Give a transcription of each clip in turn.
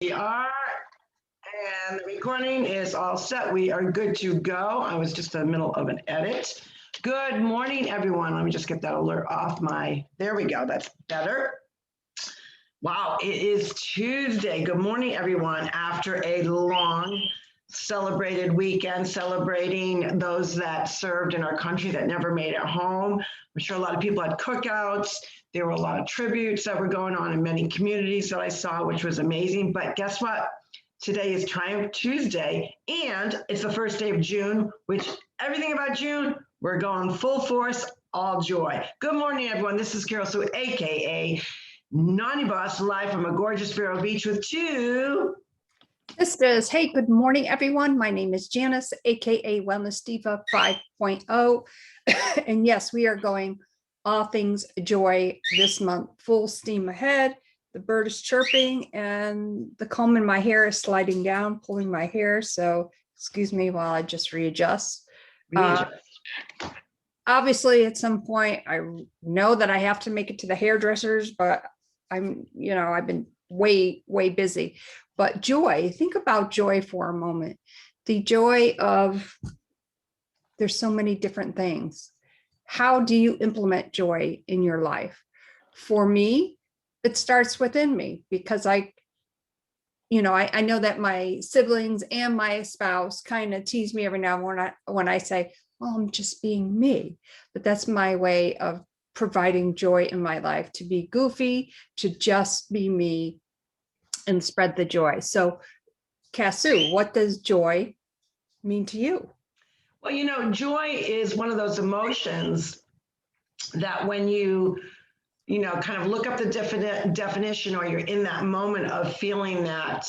We are, and the recording is all set. We are good to go. I was just in the middle of an edit. Good morning, everyone. Let me just get that alert off my, there we go, that's better. Wow, it is Tuesday. Good morning, everyone. After a long celebrated weekend, celebrating those that served in our country that never made it home. I'm sure a lot of people had cookouts. There were a lot of tributes that were going on in many communities that I saw, which was amazing. But guess what? Today is Triumph Tuesday, and it's the first day of June, which everything about June, we're going full force, all joy. Good morning, everyone. This is Carol Sue, AKA Naughty Boss, live from a gorgeous Vero Beach with two Sisters. Hey, good morning, everyone. My name is Janice, aka Wellness Diva 5.0. And yes, we are going all things joy this month, full steam ahead. The bird is chirping and the comb in my hair is sliding down, pulling my hair. So excuse me while I just readjust. Obviously, at some point, I know that I have to make it to the hairdressers, but I've been way busy. But joy, think about joy for a moment. The joy of, there's so many different things. How do you implement joy in your life? For me, it starts within me because I know that my siblings and my spouse kind of tease me every now and then when I say, well, I'm just being me. But that's my way of providing joy in my life, to be goofy, to just be me and spread the joy. So Casu, what does joy mean to you? Well, joy is one of those emotions that when you kind of look up the definition, or you're in that moment of feeling that,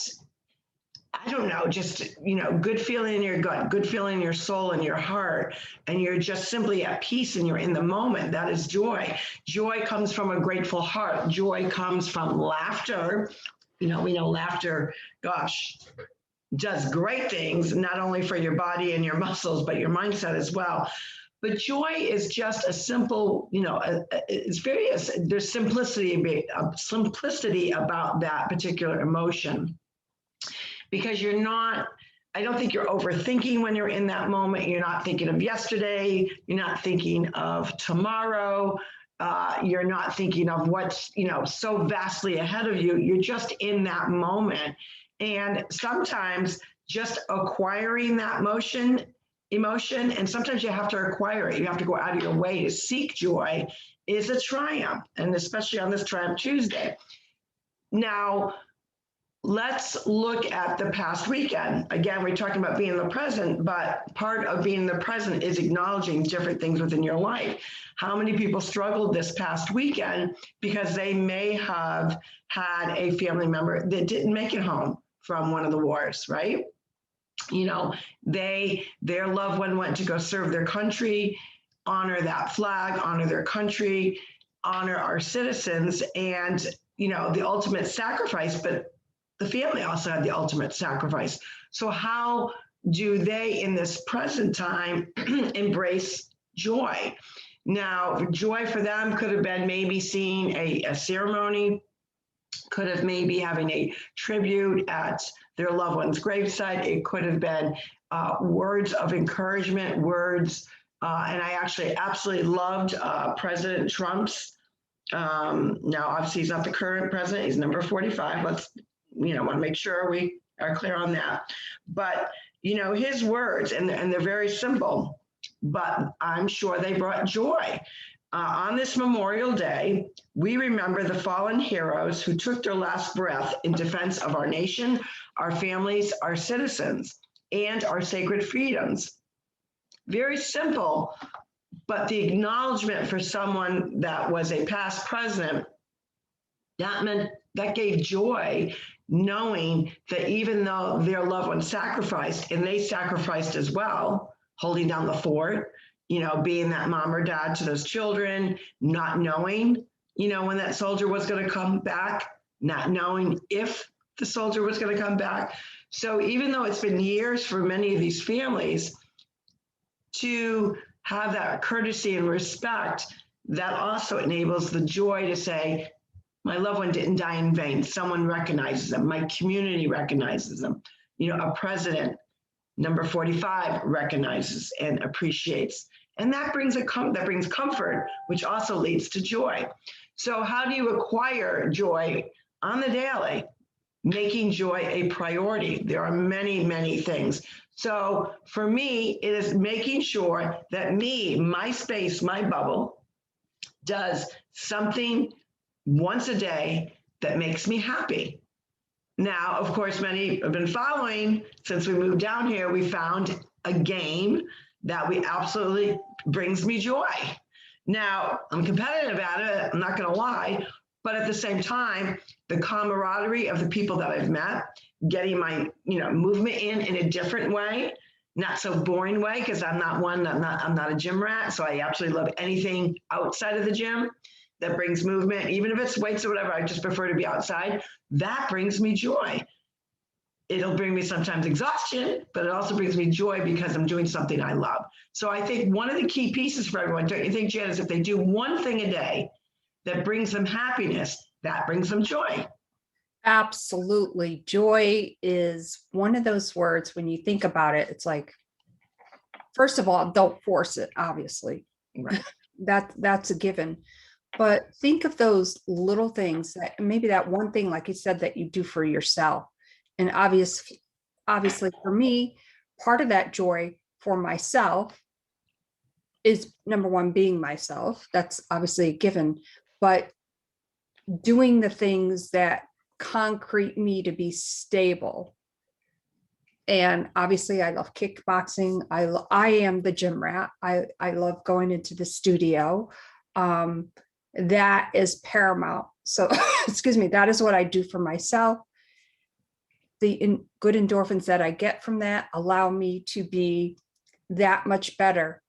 I don't know, just, good feeling in your gut, good feeling in your soul and your heart, and you're just simply at peace and you're in the moment. That is joy. Joy comes from a grateful heart. Joy comes from laughter. We know laughter, gosh, does great things, not only for your body and your muscles, but your mindset as well. But joy is just a simple, there's simplicity about that particular emotion, because I don't think you're overthinking when you're in that moment. You're not thinking of yesterday. You're not thinking of tomorrow. You're not thinking of what's, so vastly ahead of you. You're just in that moment. And sometimes just acquiring that emotion, and sometimes you have to acquire it. You have to go out of your way to seek joy, is a triumph, and especially on this Triumph Tuesday. Now, let's look at the past weekend. Again, we're talking about being in the present, but part of being in the present is acknowledging different things within your life. How many people struggled this past weekend because they may have had a family member that didn't make it home from one of the wars, right? Their loved one went to go serve their country. Honor that flag, honor their country, honor our citizens, and the ultimate sacrifice, but the family also had the ultimate sacrifice. So how do they, in this present time, embrace joy? Now, joy for them could have been maybe seeing a ceremony, could have maybe having a tribute at their loved one's graveside. It could have been words of encouragement, words, and I actually absolutely loved President Trump's, now obviously he's not the current president, he's number 45. Let's, want to make sure we are clear on that. But, his words, and they're very simple, but I'm sure they brought joy. On this Memorial Day, we remember the fallen heroes who took their last breath in defense of our nation, our families, our citizens, and our sacred freedoms. Very simple, but the acknowledgement for someone that was a past president, that gave joy, knowing that even though their loved one sacrificed, and they sacrificed as well, holding down the fort, being that mom or dad to those children, not knowing, when that soldier was going to come back, not knowing if the soldier was going to come back. So even though it's been years for many of these families, to have that courtesy and respect, that also enables the joy to say, My loved one didn't die in vain. Someone recognizes them. My community recognizes them. A president, number 45, recognizes and appreciates. And that brings that brings comfort, which also leads to joy. So how do you acquire joy on the daily? Making joy a priority. There are many, many things. So for me, it is making sure that my space, my bubble, does something once a day that makes me happy. Now, of course, many have been following since we moved down here. We found a game that we absolutely brings me joy. Now, I'm competitive at it, I'm not going to lie, but at the same time, the camaraderie of the people that I've met, getting my movement in a different way, not so boring way, because I'm not a gym rat, so I absolutely love anything outside of the gym that brings movement, even if it's weights or whatever. I just prefer to be outside. That brings me joy. It'll bring me sometimes exhaustion, but it also brings me joy because I'm doing something I love. So I think one of the key pieces for everyone, don't you think, Janice, if they do one thing a day that brings them happiness, that brings them joy? Absolutely. Joy is one of those words, when you think about it, it's like, first of all, don't force it, obviously. Right. That's a given. But think of those little things, that maybe that one thing, like you said, that you do for yourself. And obviously for me, part of that joy for myself is, number one, being myself. That's obviously a given, but doing the things that concrete me to be stable. And obviously I love kickboxing. I am the gym rat. I love going into the studio. That is paramount. So, excuse me, that is what I do for myself. The good endorphins that I get from that allow me to be that much better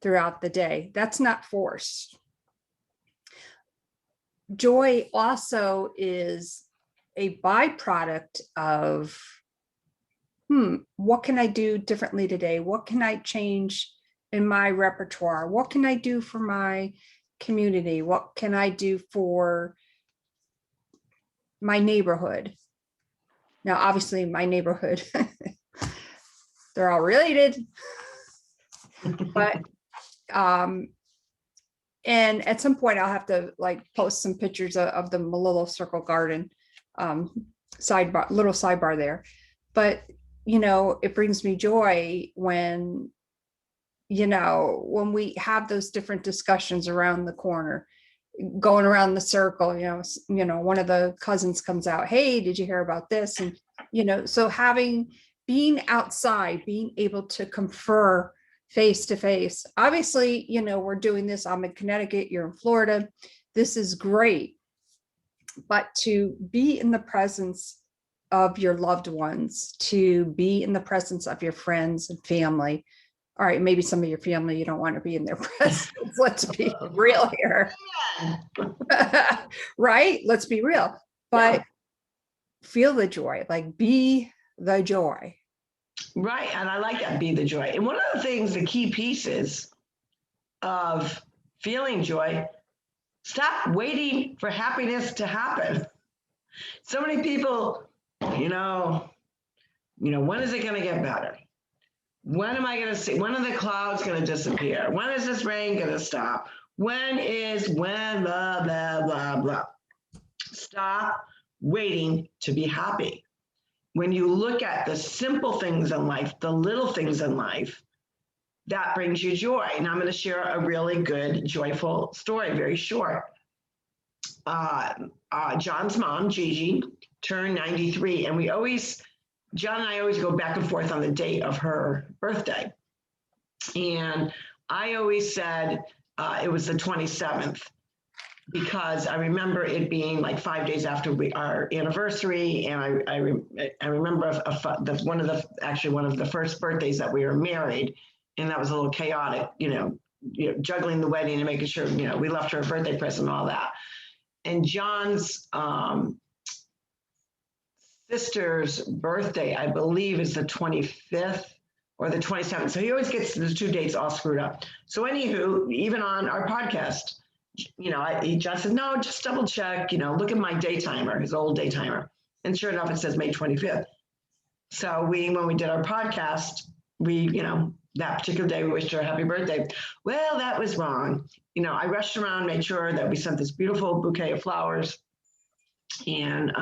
throughout the day. That's not forced. Joy also is a byproduct of, what can I do differently today? What can I change in my repertoire? What can I do for my community? What can I do for my neighborhood? Now, obviously, my neighborhood, they're all related, but and at some point I'll have to post some pictures of the Malillo Circle Garden, little sidebar there. But it brings me joy when we have those different discussions around the corner, going around the circle. One of the cousins comes out, hey, did you hear about this? And so being outside, being able to confer face to face. Obviously, we're doing this. I'm in Connecticut, you're in Florida. This is great. But to be in the presence of your loved ones, to be in the presence of your friends and family. All right, maybe some of your family, you don't want to be in their presence. Let's be real here. Right? Let's be real. But feel the joy, be the joy. Right. And I like that, be the joy. And one of the things, the key pieces of feeling joy, stop waiting for happiness to happen. So many people, when is it going to get better? When am I going to see? When are the clouds going to disappear? When is this rain going to stop? When blah, blah, blah, blah. Stop waiting to be happy. When you look at the simple things in life, the little things in life, that brings you joy. And I'm going to share a really good, joyful story, very short. John's mom, Gigi, turned 93, and John and I always go back and forth on the date of her birthday. And I always said it was the 27th, because I remember it being 5 days after our anniversary. And I remember one of the first birthdays that we were married. And that was a little chaotic, juggling the wedding and making sure, we left her a birthday present and all that. And John's sister's birthday, I believe, is the 25th or the 27th. So he always gets those two dates all screwed up. So anywho, even on our podcast, John said, no, just double check, look at my day timer, his old day timer. And sure enough, it says May 25th. So when we did our podcast, that particular day, we wished her a happy birthday. Well, that was wrong. I rushed around, made sure that we sent this beautiful bouquet of flowers. And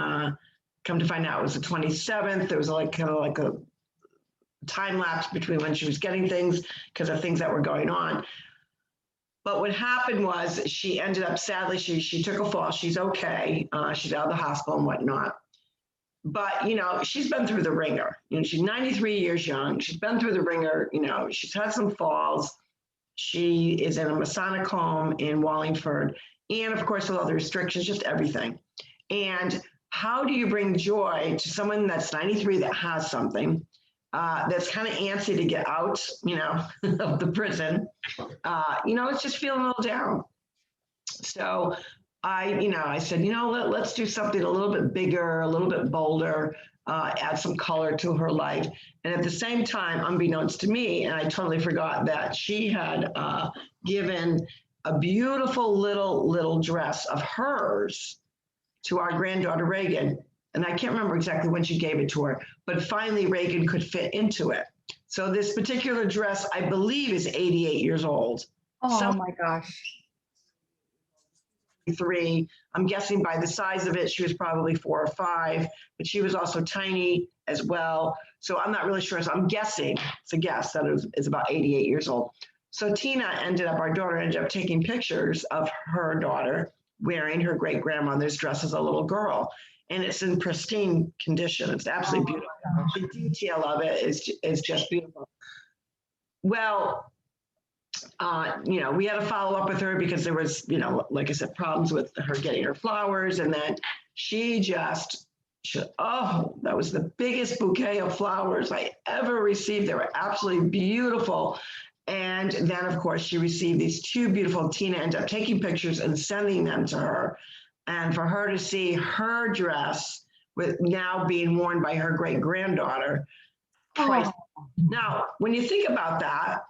come to find out, it was the 27th. There was kind of like a time lapse between when she was getting things because of things that were going on. But what happened was she ended up, sadly, she took a fall. She's okay. She's out of the hospital and whatnot. But, she's been through the ringer. She's 93 years young. She's been through the ringer. She's had some falls. She is in a Masonic home in Wallingford. And of course, with all the restrictions, just everything. And how do you bring joy to someone that's 93 that has something that's kind of antsy to get out, of the prison? It's just feeling a little down. So I said, let's do something a little bit bigger, a little bit bolder, add some color to her life. And at the same time, unbeknownst to me, and I totally forgot that she had given a beautiful little dress of hers to our granddaughter, Reagan. And I can't remember exactly when she gave it to her, but finally Reagan could fit into it. So this particular dress, I believe, is 88 years old. Oh my gosh. 3. I'm guessing by the size of it, she was probably 4 or 5, but she was also tiny as well. So I'm not really sure. So I'm guessing, it's a guess, that it's about 88 years old. So our daughter ended up taking pictures of her daughter wearing her great grandmother's dress as a little girl. And it's in pristine condition. It's absolutely beautiful. The detail of it is just beautiful. Well, we had to follow up with her because there was, like I said, problems with her getting her flowers. And then she that was the biggest bouquet of flowers I ever received. They were absolutely beautiful. And then, of course, she received these 2 beautiful. Tina ended up taking pictures and sending them to her. And for her to see her dress with now being worn by her great granddaughter. Oh. Now, when you think about that,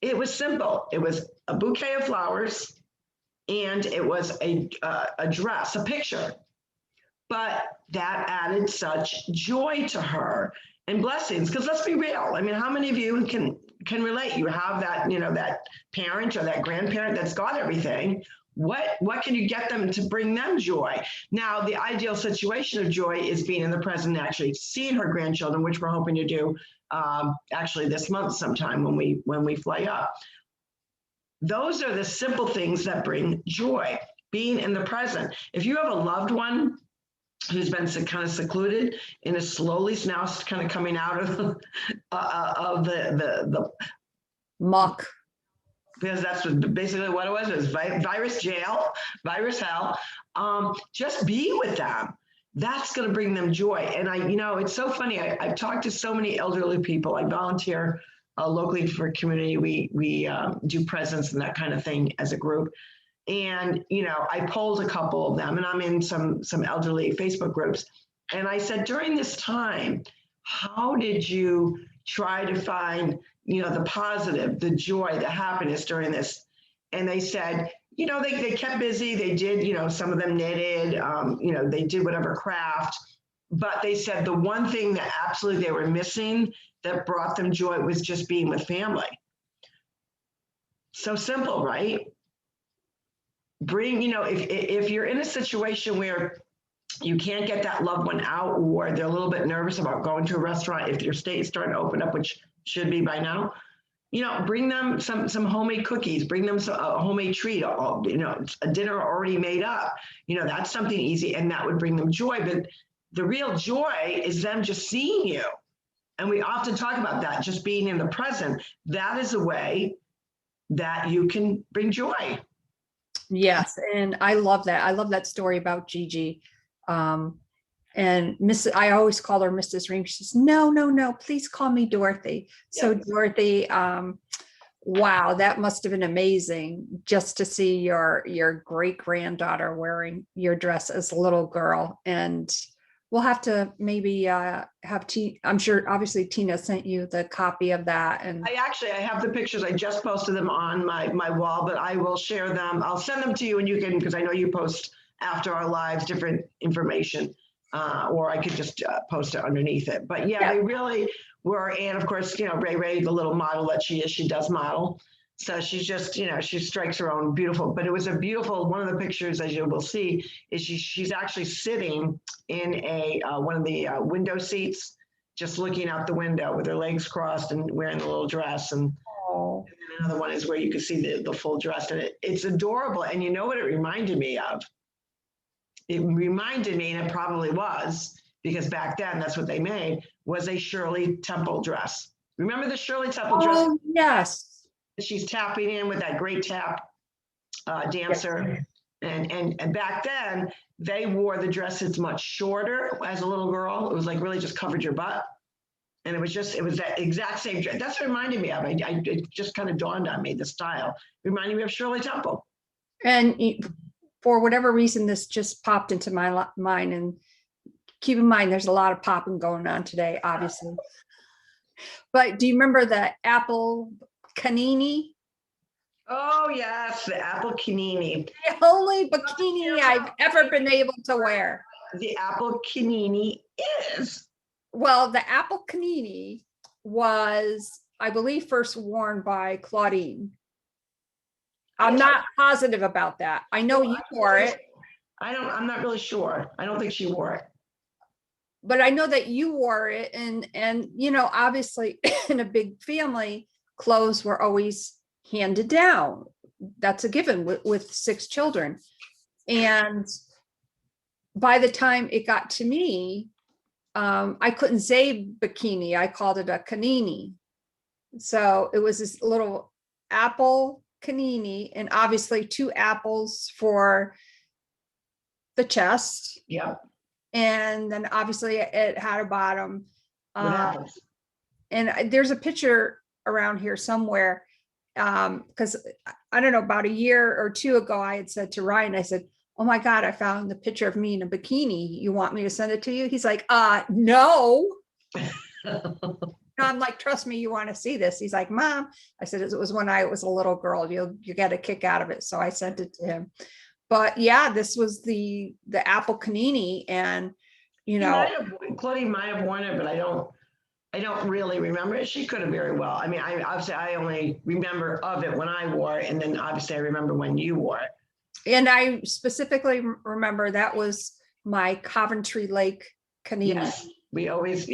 it was simple. It was a bouquet of flowers and it was a dress, a picture. But that added such joy to her and blessings. Because let's be real. I mean, how many of you can relate? You have that, that parent or that grandparent that's got everything. What can you get them to bring them joy? Now, the ideal situation of joy is being in the present and actually seeing her grandchildren, which we're hoping to do actually this month sometime when we fly up. Those are the simple things that bring joy, being in the present. If you have a loved one who's been kind of secluded and is slowly now kind of coming out of the muck, because that's basically what it was. It was virus jail, virus hell. Just be with them. That's going to bring them joy. And it's so funny. I've talked to so many elderly people. I volunteer locally for community. We do presents and that kind of thing as a group. And, I polled a couple of them, and I'm in some elderly Facebook groups. And I said, during this time, how did you try to find, the positive, the joy, the happiness during this? And they said, they kept busy. They did, some of them knitted, they did whatever craft. But they said the one thing that absolutely they were missing that brought them joy was just being with family. So simple, right? If you're in a situation where you can't get that loved one out, or they're a little bit nervous about going to a restaurant, if your state's starting to open up, which should be by now, bring them some homemade cookies, bring them a homemade treat, a dinner already made up. That's something easy, and that would bring them joy. But the real joy is them just seeing you. And we often talk about that, just being in the present. That is a way that you can bring joy. Yes, and I love that. I love that story about Gigi. And I always call her Mrs. Ream. She says, no, please call me Dorothy. So Dorothy, wow, that must have been amazing just to see your great granddaughter wearing your dress as a little girl. And we'll have to maybe have I'm sure obviously Tina sent you the copy of that. And I have the pictures. I just posted them on my wall, but I will share them. I'll send them to you and you can, because I know you post after our lives different information, or I could just post it underneath it. But yeah, they really were. And of course, Ray, the little model that she is, she does model. So she's just, she strikes her own beautiful, but it was a beautiful, one of the pictures, as you will see, is she's actually sitting in one of the window seats, just looking out the window with her legs crossed and wearing the little dress. And another one is where you can see the full dress. And it's adorable. And you know what it reminded me of? It reminded me, and it probably was, because back then that's what they made, was a Shirley Temple dress. Remember the Shirley Temple dress? oh, yes. She's tapping in with that great tap dancer. Yes. And back then, they wore the dresses much shorter as a little girl. It was like really just covered your butt. And it was that exact same dress. That's what it reminded me of. It just kind of dawned on me, the style. Reminded me of Shirley Temple. And for whatever reason, this just popped into my mind. And keep in mind, there's a lot of popping going on today, obviously. But do you remember the apple canini? Oh yes, the apple canini. The only bikini I've ever been able to wear. The apple canini is. Well, the apple canini was, I believe, first worn by Claudine. I'm not positive about that. I know you wore it. I'm not really sure. I don't think she wore it. But I know that you wore it, and obviously in a big family, clothes were always handed down. That's a given with 6 children. And by the time it got to me, I couldn't say bikini. I called it a canini. So it was this little apple canini, and obviously 2 apples for the chest. Yep. And then obviously it had a bottom. With apples. And there's a picture around here somewhere, because I don't know, about a year or 2 ago, I had said to Ryan, I said, oh my God, I found the picture of me in a bikini. You want me to send it to you? He's like, no. I'm like, trust me, you want to see this? He's like, Mom. I said, it was when I was a little girl. You get a kick out of it. So I sent it to him. But yeah, this was the apple canini, and Claudine might have worn it, but I don't really remember it. She could have very well. I mean, obviously I only remember of it when I wore it, and then obviously I remember when you wore it. And I specifically remember that was my Coventry Lake canini. Yes, we always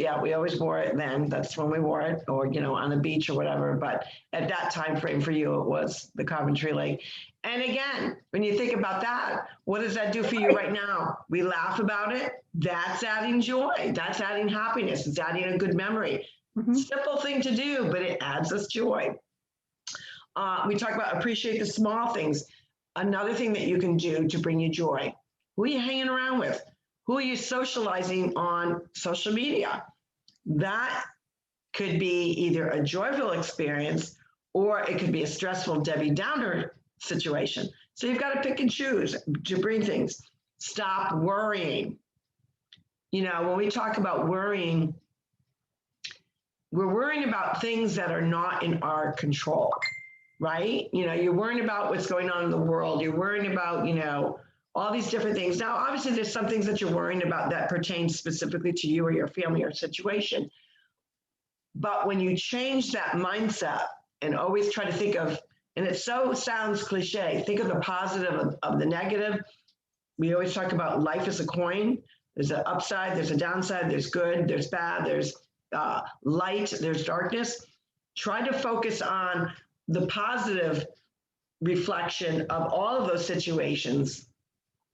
wore it then. That's when we wore it, or on the beach or whatever. But at that time frame for you, it was the Coventry Lake. And again, when you think about that, what does that do for you right now? We laugh about it. That's adding joy. That's adding happiness. It's adding a good memory. Mm-hmm. Simple thing to do, but it adds us joy. We talk about appreciate the small things. Another thing that you can do to bring you joy. Who are you hanging around with? Who are you socializing on social media? That could be either a joyful experience, or it could be a stressful Debbie Downer situation. So you've got to pick and choose to bring things. Stop worrying. When we talk about worrying, we're worrying about things that are not in our control, right? You're worrying about what's going on in the world. You're worrying about, all these different things. Now, obviously, there's some things that you're worrying about that pertain specifically to you or your family or situation. But when you change that mindset and always try to think of, and it sounds cliche, think of the positive of the negative. We always talk about life as a coin. There's an upside, there's a downside, there's good, there's bad, there's light, there's darkness. Try to focus on the positive reflection of all of those situations,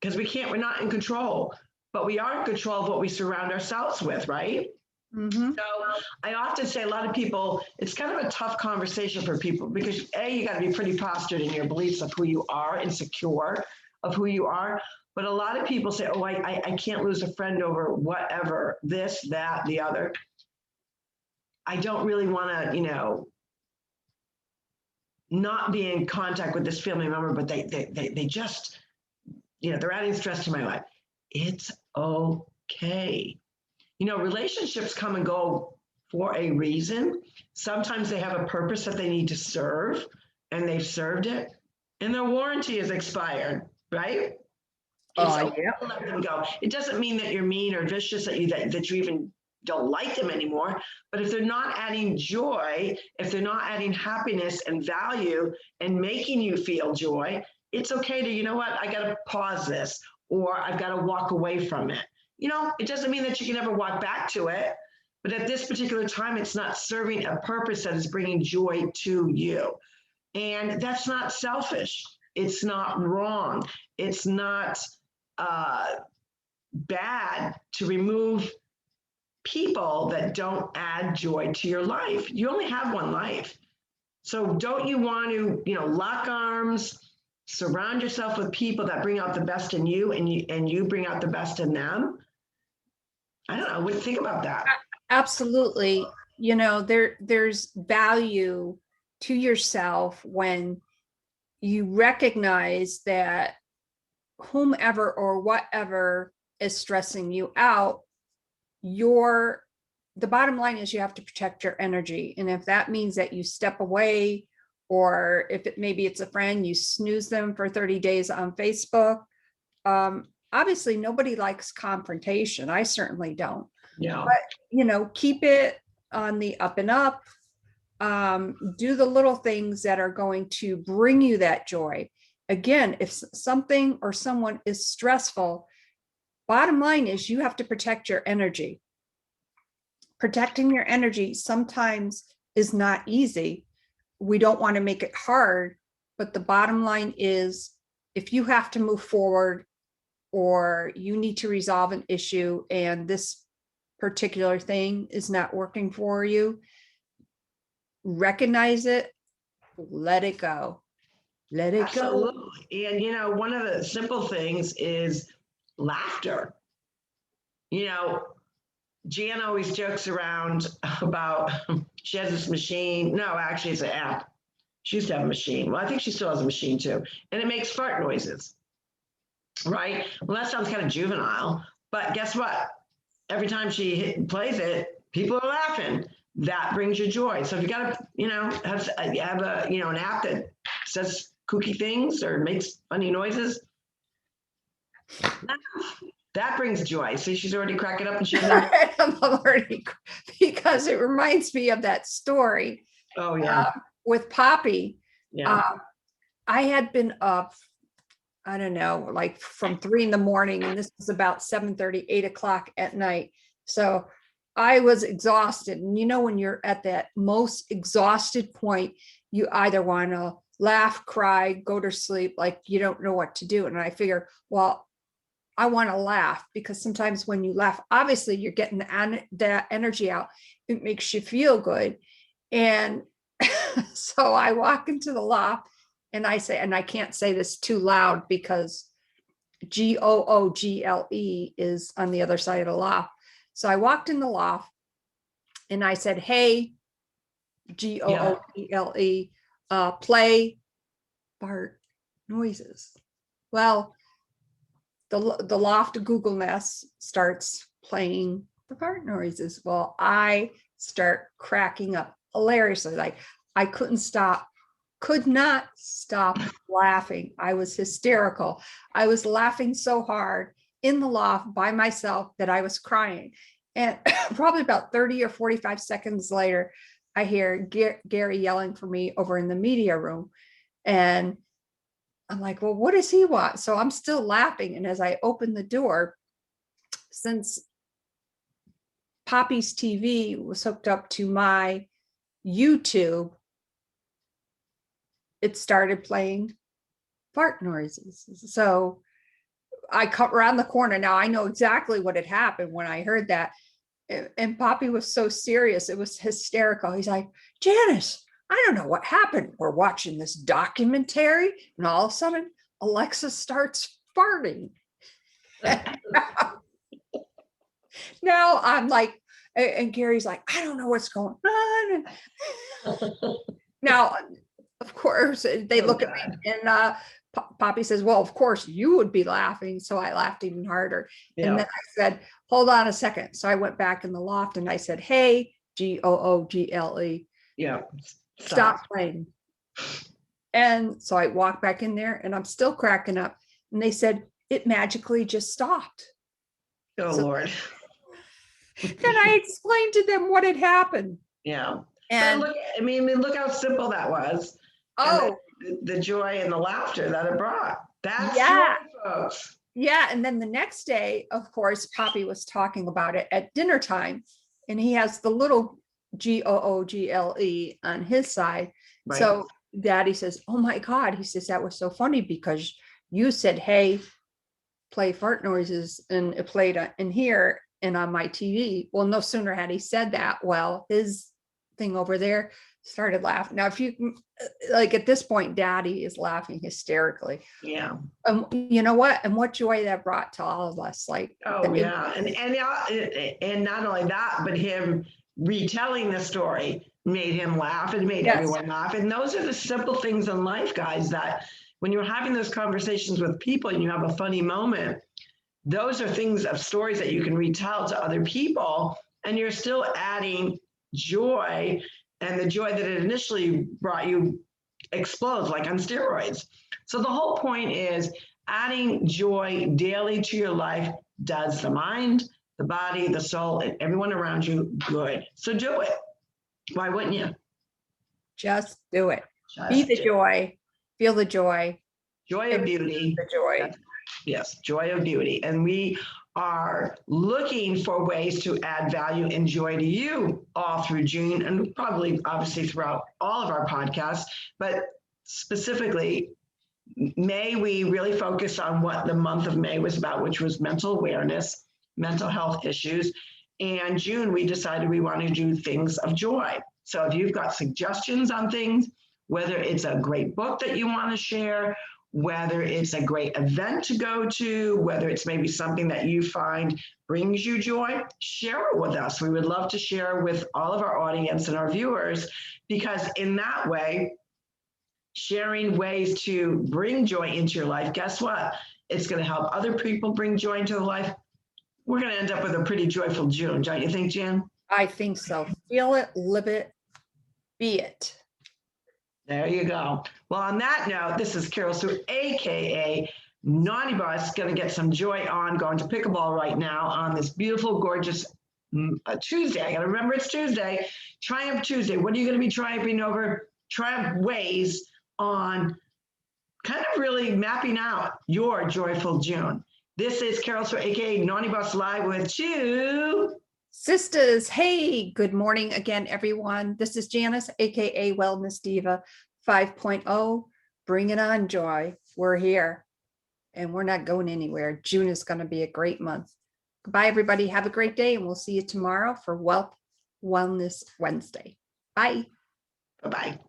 because we're not in control, but we are in control of what we surround ourselves with, right? Mm-hmm. So I often say a lot of people, it's kind of a tough conversation for people, because you got to be pretty postured in your beliefs of who you are and secure of who you are. But a lot of people say, oh, I can't lose a friend over whatever, this, that, the other. I don't really want to, not be in contact with this family member, but they just, they're adding stress to my life. It's okay. You know, relationships come and go for a reason. Sometimes they have a purpose that they need to serve, and they've served it, and their warranty is expired, right? It's okay Yeah. to let them go. It doesn't mean that you're mean or vicious, that you even don't like them anymore. But if they're not adding joy, if they're not adding happiness and value and making you feel joy, it's okay to, you know what, I got to pause this, or I've got to walk away from it. You know, it doesn't mean that you can never walk back to it, but at this particular time, it's not serving a purpose that is bringing joy to you. And that's not selfish. It's not wrong. It's not bad to remove people that don't add joy to your life. You only have one life. So don't you want to, you know, lock arms, surround yourself with people that bring out the best in you, and you bring out the best in them? I don't know. What do you think about that? Absolutely. You know, there's value to yourself when you recognize that whomever or whatever is stressing you out, the bottom line is you have to protect your energy. And if that means that you step away, or if maybe it's a friend, you snooze them for 30 days on Facebook. Obviously nobody likes confrontation. I certainly don't. Yeah. But, you know, keep it on the up and up. Do the little things that are going to bring you that joy. Again, if something or someone is stressful, bottom line is you have to protect your energy. Protecting your energy sometimes is not easy. We don't want to make it hard, but the bottom line is if you have to move forward or you need to resolve an issue and this particular thing is not working for you, recognize it, let it go. Let it go. Absolutely. And, you know, one of the simple things is laughter. You know, Jan always jokes around about, she has this machine. No, actually, it's an app. She used to have a machine. Well, I think she still has a machine too. And it makes fart noises, right? Well, that sounds kind of juvenile, but guess what? Every time she plays it, people are laughing. That brings you joy. So if you got to, you know, have a, you know, an app that says kooky things or makes funny noises, that brings joy. See, she's already cracking up and she doesn't. I'm already, because it reminds me of that story. Oh yeah. With Poppy. Yeah. I had been up, I don't know, like from 3 a.m, and this was about 7:30, 8 o'clock at night. So I was exhausted. And you know, when you're at that most exhausted point, you either want to laugh, cry, go to sleep, like you don't know what to do. And I figure, well, I want to laugh, because sometimes when you laugh, obviously you're getting that energy out. It makes you feel good. And so I walk into the loft and I say, and I can't say this too loud because GOOGLE is on the other side of the loft. So I walked in the loft and I said, hey, GOOGLE, play fart noises. Well, the loft Google Nest starts playing the fart noises. Well, I start cracking up hilariously. Like I could not stop laughing. I was hysterical. I was laughing so hard in the loft by myself that I was crying. And probably about 30 or 45 seconds later, I hear Gary yelling for me over in the media room. And I'm like, well, what does he want? So I'm still laughing. And as I open the door, since Poppy's TV was hooked up to my YouTube, it started playing fart noises. So I cut around the corner. Now I know exactly what had happened when I heard that. And Poppy was so serious. It was hysterical. He's like, Janice, I don't know what happened. We're watching this documentary and all of a sudden Alexa starts farting. Now I'm like, and Gary's like, I don't know what's going on. Now, of course, they look at me and Poppy says, well, of course you would be laughing. So I laughed even harder. And Yeah. then I said, hold on a second. So I went back in the loft and I said, hey, Google, Yeah. stop playing. And so I walked back in there and I'm still cracking up. And they said, it magically just stopped. Oh, So Lord. then I explained to them what had happened. Yeah. And but look, I mean, look how simple that was. oh, And the joy and the laughter that it brought. That's yeah. joy, folks. Yeah. And then the next day, of course, Poppy was talking about it at dinner time. And he has the little Google on his side. Right. So Daddy says, oh my God. He says, that was so funny because you said, hey, play fart noises, and it played in here and on my TV. Well, no sooner had he said that, well, his thing over there started laughing. Now, if you like at this point, Daddy is laughing hysterically. Yeah. You know what? And what joy that brought to all of us. Like, oh yeah, and not only that, but him retelling the story made him laugh and made everyone laugh. And those are the simple things in life, guys, that when you're having those conversations with people and you have a funny moment, those are things of stories that you can retell to other people, and you're still adding joy, and the joy that it initially brought you explodes like on steroids. So the whole point is adding joy daily to your life does the mind, the body, the soul, and everyone around you good. So do it. Why wouldn't you? just do it. Be the joy, feel the joy. Joy of beauty. The joy. Yes, joy of beauty. And we are looking for ways to add value and joy to you all through June, and probably obviously throughout all of our podcasts, but specifically May, we really focused on what the month of May was about, which was mental awareness, mental health issues. And June, we decided we want to do things of joy. So if you've got suggestions on things, whether it's a great book that you want to share, whether it's a great event to go to, whether it's maybe something that you find brings you joy, share it with us. We would love to share with all of our audience and our viewers, because in that way, sharing ways to bring joy into your life, guess what? It's going to help other people bring joy into their life. We're going to end up with a pretty joyful June, don't you think, Jan? I think so. Feel it, live it, be it. There you go. Well, on that note, this is Carol Sue, aka Naughty Boss, going to get some joy on, going to pickleball right now on this beautiful, gorgeous Tuesday. I got to remember it's Tuesday. Triumph Tuesday. What are you going to be triumphing over? Triumph ways on kind of really mapping out your joyful June. This is Carol Sue, aka Naughty Boss, live with Two Sistas. Hey, good morning again, everyone. This is Janice, aka Wellness Diva 5.0. Bring it on, joy. We're here and we're not going anywhere. June is going to be a great month. Goodbye, everybody. Have a great day, and we'll see you tomorrow for Wellness Wednesday. Bye. Bye-bye.